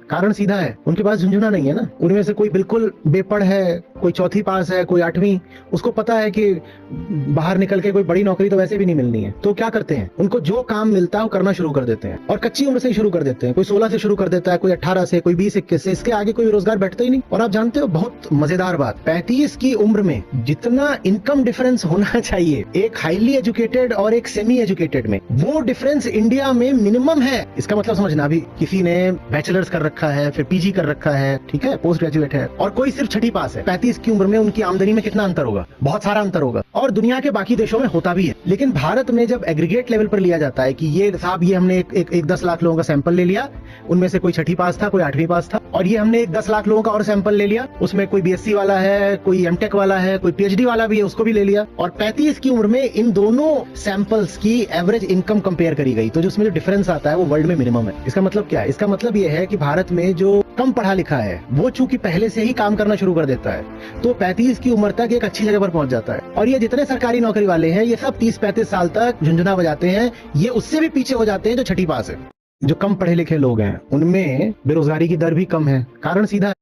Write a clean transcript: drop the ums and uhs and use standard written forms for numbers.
कारण सीधा है, उनके पास झुंझुना नहीं है ना। उनमें से कोई बिल्कुल बेपढ़ है, कोई चौथी पास है, कोई 8वीं, उसको पता है कि बाहर निकल के कोई बड़ी नौकरी तो वैसे भी नहीं मिलनी है। तो क्या करते हैं, उनको जो काम मिलता है वो करना शुरू कर देते हैं, और कच्ची उम्र से ही शुरू कर देते हैं। कोई 16 से शुरू कर देता है, कोई 18 से, कोई 20-21 से, इसके आगे कोई रोजगार बैठता ही नहीं। और आप जानते हो बहुत मजेदार बात, 35 की उम्र में जितना इनकम डिफरेंस होना चाहिए एक हाईली एजुकेटेड और एक सेमी एजुकेटेड में, वो डिफरेंस इंडिया में मिनिमम है। इसका मतलब समझना, अभी किसी ने बैचलर्स कर रखा है, फिर पीजी कर रखा है, ठीक है, पोस्ट ग्रेजुएट है, और कोई सिर्फ 6ठी पास है, 35 की उम्र में उनकी आमदनी में कितना अंतर होगा? बहुत सारा अंतर होगा। और दुनिया के बाकी देशों में होता भी है। लेकिन भारत में जब एग्रीगेट लेवल पर लिया जाता है कि ये साहब, ये हमने एक 10 लाख लोगों का सैंपल ले लिया, उनमें से कोई 6ठी पास था, कोई 8वीं पास था, और ये हमने एक 10 लाख लोगों का और सैंपल ले लिया, उसमें कोई बीएससी वाला है, कोई एमटेक वाला है, कोई पीएचडी वाला भी है, उसको भी ले लिया, और 35 की उम्र में इन दोनों सैंपल्स की एवरेज इनकम कंपेयर करी गई, तो जो उसमें जो डिफरेंस आता है वो वर्ल्ड में मिनिमम है। इसका मतलब क्या है? इसका मतलब ये है कि भारत में जो कम पढ़ा लिखा है वो चूंकि पहले से ही काम करना शुरू कर देता है, तो 35 की उम्र तक एक अच्छी जगह पर पहुंच जाता है। और ये जितने सरकारी नौकरी वाले हैं, ये सब 30-35 साल तक झुंझुना बजाते हैं, ये उससे भी पीछे हो जाते हैं जो 6ठी पास है। जो कम पढ़े लिखे लोग हैं उनमें बेरोजगारी की दर भी कम है। कारण सीधा है।